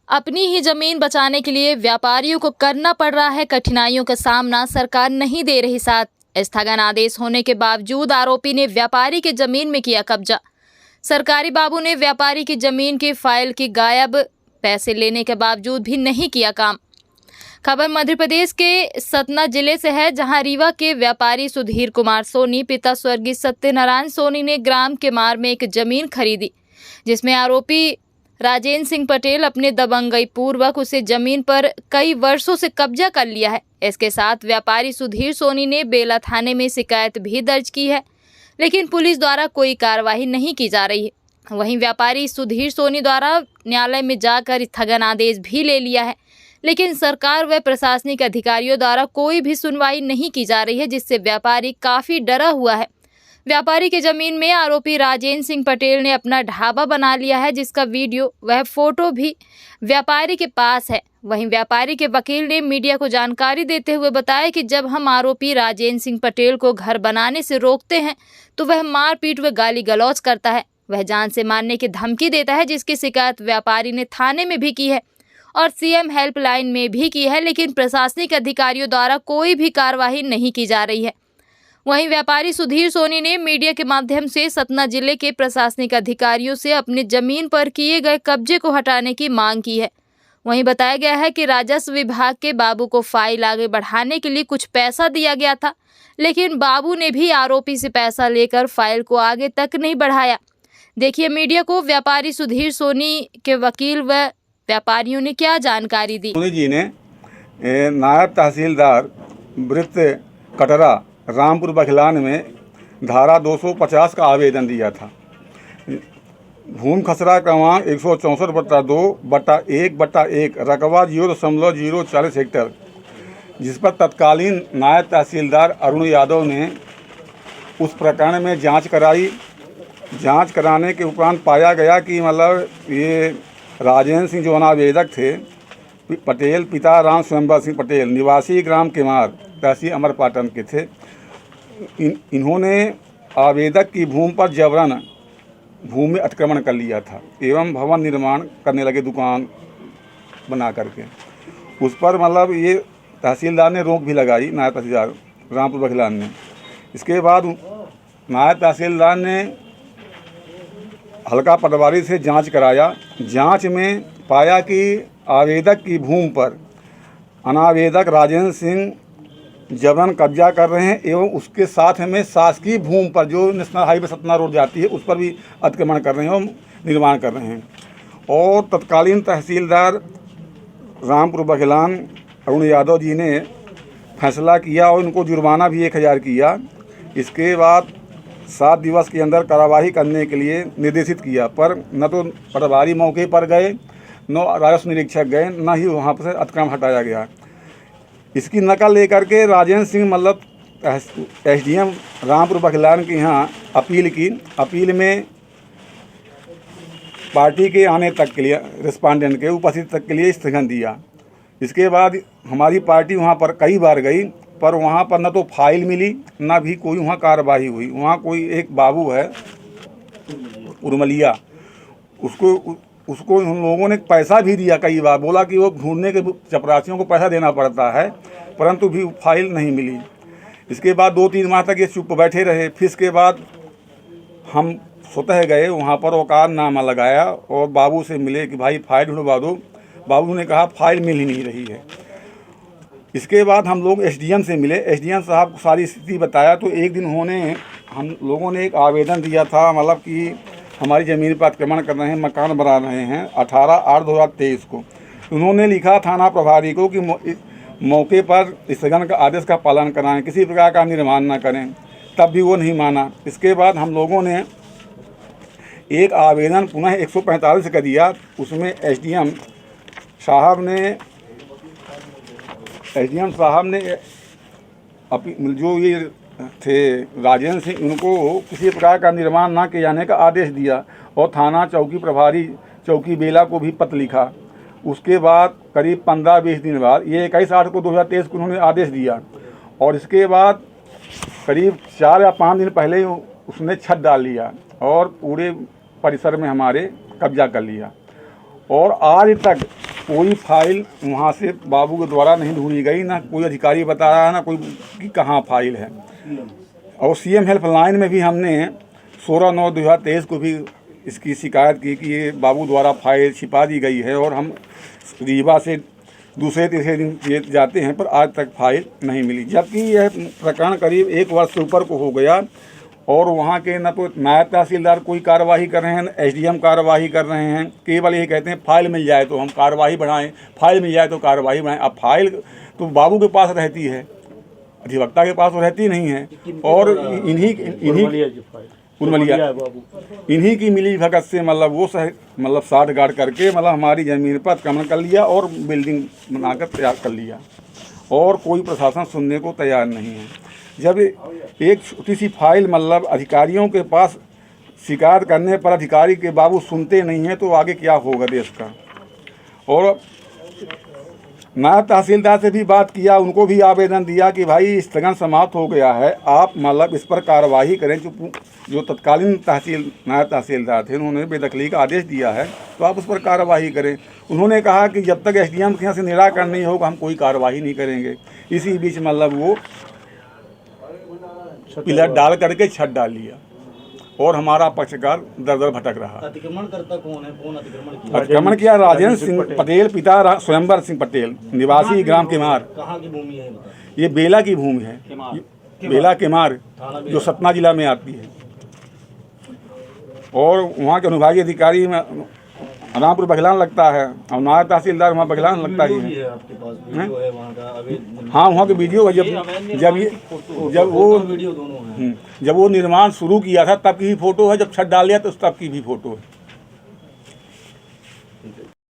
अपनी ही जमीन बचाने के लिए व्यापारियों को करना पड़ रहा है कठिनाइयों का सामना। सरकार नहीं दे रही साथ। स्थगन आदेश होने के बावजूद आरोपी ने व्यापारी की जमीन में किया कब्जा। सरकारी बाबू ने व्यापारी की जमीन की फाइल की गायब, पैसे लेने के बावजूद भी नहीं किया काम। खबर मध्य प्रदेश के सतना जिले से है, जहां रीवा के व्यापारी सुधीर कुमार सोनी पिता स्वर्गीय सत्यनारायण सोनी ने ग्राम के मार में एक जमीन खरीदी, जिसमें आरोपी राजेंद्र सिंह पटेल अपने दबंगई पूर्वक उसे जमीन पर कई वर्षों से कब्जा कर लिया है। इसके साथ व्यापारी सुधीर सोनी ने बेला थाने में शिकायत भी दर्ज की है, लेकिन पुलिस द्वारा कोई कार्रवाई नहीं की जा रही है। वहीं व्यापारी सुधीर सोनी द्वारा न्यायालय में जाकर स्थगन आदेश भी ले लिया है, लेकिन सरकार व प्रशासनिक अधिकारियों द्वारा कोई भी सुनवाई नहीं की जा रही है, जिससे व्यापारी काफी डरा हुआ है। व्यापारी की जमीन में आरोपी राजेंद्र सिंह पटेल ने अपना ढाबा बना लिया है, जिसका वीडियो वह फोटो भी व्यापारी के पास है। वहीं व्यापारी के वकील ने मीडिया को जानकारी देते हुए बताया कि जब हम आरोपी राजेंद्र सिंह पटेल को घर बनाने से रोकते हैं तो वह मारपीट व गाली गलौज करता है। वह जान से मारने की धमकी देता है, जिसकी शिकायत व्यापारी ने थाने में भी की है और सीएम हेल्पलाइन में भी की है, लेकिन प्रशासनिक अधिकारियों द्वारा कोई भी कार्रवाई नहीं की जा रही है। वहीं व्यापारी सुधीर सोनी ने मीडिया के माध्यम से सतना जिले के प्रशासनिक अधिकारियों से अपनी जमीन पर किए गए कब्जे को हटाने की मांग की है। वहीं बताया गया है कि राजस्व विभाग के बाबू को फाइल आगे बढ़ाने के लिए कुछ पैसा दिया गया था, लेकिन बाबू ने भी आरोपी से पैसा लेकर फाइल को आगे तक नहीं बढ़ाया। देखिए मीडिया को व्यापारी सुधीर सोनी के वकील व व्यापारियों ने क्या जानकारी दी। सोनी जी ने नायब तहसीलदार वृत्त कटरा रामपुर बखलान में धारा 250 का आवेदन दिया था। भूमि खसरा क्रमांक 164/2/1/1 रकबा 0.040 हेक्टर, जिस पर तत्कालीन नायब तहसीलदार अरुण यादव ने उस प्रकरण में जांच कराई। जांच कराने के उपरांत पाया गया कि मतलब ये राजेंद्र सिंह जो अनावेदक थे पटेल, पिता राम स्वयंवर सिंह पटेल, निवासी ग्राम केमार, तहसील अमरपाटन के थे। इन्होंने आवेदक की भूमि पर जबरन भूमि अतिक्रमण कर लिया था एवं भवन निर्माण करने लगे, दुकान बना करके। उस पर मतलब ये तहसीलदार ने रोक भी लगाई, नायब तहसीलदार रामपुर बखलान ने। इसके बाद नायब तहसीलदार ने हल्का पटवारी से जांच कराया। जांच में पाया कि आवेदक की भूमि पर अनावेदक राजेंद्र सिंह जबरन कब्जा कर रहे हैं एवं उसके साथ में शासकीय भूमि पर जो नेशनल हाईवे सतना रोड जाती है उस पर भी अतिक्रमण कर रहे हैं और निर्माण कर रहे हैं। और तत्कालीन तहसीलदार रामपुर बखलान अरुण यादव जी ने फैसला किया और उनको जुर्माना भी 1000 किया। इसके बाद 7 दिवस के अंदर कार्रवाई करने के लिए निर्देशित किया, पर न तो पटवारी मौके पर गए, न राजस्व निरीक्षक गए, न ही वहाँ पर से अतिक्रमण हटाया गया। इसकी नकल लेकर के राजेंद्र सिंह मतलब एसडीएम रामपुर बखलान के यहाँ अपील की। अपील में पार्टी के आने तक के लिए, रिस्पांडेंट के उपस्थित तक के लिए स्थगन दिया। इसके बाद हमारी पार्टी वहाँ पर कई बार गई, पर वहाँ पर न तो फाइल मिली न भी कोई वहाँ कार्रवाई हुई। वहाँ कोई एक बाबू है उर्मलिया, उसको उन लोगों ने पैसा भी दिया कई बार, बोला कि वो ढूंढने के चपरासियों को पैसा देना पड़ता है, परंतु भी फाइल नहीं मिली। इसके बाद 2-3 माह तक ये चुप बैठे रहे। फिर इसके बाद हम स्वतः गए वहाँ पर, औकातनामा लगाया और बाबू से मिले कि भाई फाइल ढूंढवा। बाबू ने कहा फाइल मिल ही नहीं रही है। इसके बाद हम लोग एसडीएम से मिले। एसडीएम साहब को सारी स्थिति बताया, तो एक दिन हम लोगों ने एक आवेदन दिया था, मतलब कि हमारी ज़मीन पर अतिक्रमण कर रहे हैं, मकान बना रहे हैं 18/8/2023 को। उन्होंने लिखा थाना प्रभारी को कि मौके पर स्थगन का आदेश का पालन कराएं, किसी प्रकार का निर्माण न करें, तब भी वो नहीं माना। इसके बाद हम लोगों ने एक आवेदन पुनः 145 का दिया। उसमें एसडीएम साहब ने जो ये थे राजेंद्र सिंह, उनको किसी प्रकार का निर्माण ना किए जाने का आदेश दिया और थाना चौकी प्रभारी चौकी बेला को भी पत्र लिखा। उसके बाद करीब 15-20 दिन बाद ये 21/8/2023 को उन्होंने आदेश दिया और इसके बाद करीब 4 या 5 दिन पहले उसने छत डाल लिया और पूरे परिसर में हमारे कब्जा कर लिया। और आज तक कोई फाइल वहाँ से बाबू के द्वारा नहीं ढूंढी गई, ना कोई अधिकारी बता रहा है, ना कोई कि कहाँ फाइल है। और सीएम हेल्पलाइन में भी हमने 16/9/2023 को भी इसकी शिकायत की कि ये बाबू द्वारा फाइल छिपा दी गई है, और हम रीवा से दूसरे तीसरे दिन ये जाते हैं पर आज तक फाइल नहीं मिली। जबकि यह प्रकरण करीब 1 वर्ष से ऊपर को हो गया, और वहाँ के न तो नायब तहसीलदार कोई कार्रवाई कर रहे हैं, एसडीएम कार्रवाई कर रहे हैं। केवल ये कहते हैं फाइल मिल जाए तो हम कार्रवाई बढ़ाएं, फाइल मिल जाए तो कार्रवाई बढ़ाएं। अब फाइल तो बाबू के पास रहती है, अधिवक्ता के पास तो रहती नहीं है। और इन्हीं की मिली भगत से मतलब वो मतलब साठ गार्ड करके मतलब हमारी ज़मीन पर अतिक्रमण कर लिया और बिल्डिंग बनाकर तैयार कर लिया, और कोई प्रशासन सुनने को तैयार नहीं है। जब एक छोटी सी फाइल मतलब अधिकारियों के पास शिकायत करने पर अधिकारी के बाबू सुनते नहीं हैं, तो आगे क्या होगा देश का। और नायब तहसीलदार से भी बात किया, उनको भी आवेदन दिया कि भाई स्थगन समाप्त हो गया है, आप मतलब इस पर कार्रवाई करें। जो तत्कालीन नायब तहसीलदार थे उन्होंने बेदखली का आदेश दिया है, तो आप उस पर कार्रवाई करें। उन्होंने कहा कि जब तक एसडीएम के यहाँ से निराकरण नहीं होगा हम कोई कार्रवाई नहीं करेंगे। इसी बीच मतलब वो पिलर डाल करके छत डाल लिया, और हमारा पक्षकार दर दर भटक रहा। अतिक्रमण करता कौन है, कौन अतिक्रमण किया? अतिक्रमण किया राजेंद्र सिंह पटेल, पिता स्वयंवर सिंह पटेल, निवासी ग्राम केमार। कहाँ की भूमि है? ये बेला की भूमि है, बेला केमार जो सतना जिला में आती है। और वहाँ के अनुभागीय अधिकारी में रामपुर बघलान लगता है, और नायब तहसीलदार वहाँ बघलान लगता ही है। आपके पास वीडियो है वहाँ का? हाँ, वहाँ के वीडियो जब वो निर्माण शुरू किया था तब की ही फोटो है, जब छत डाल लिया तो तब की भी फोटो है।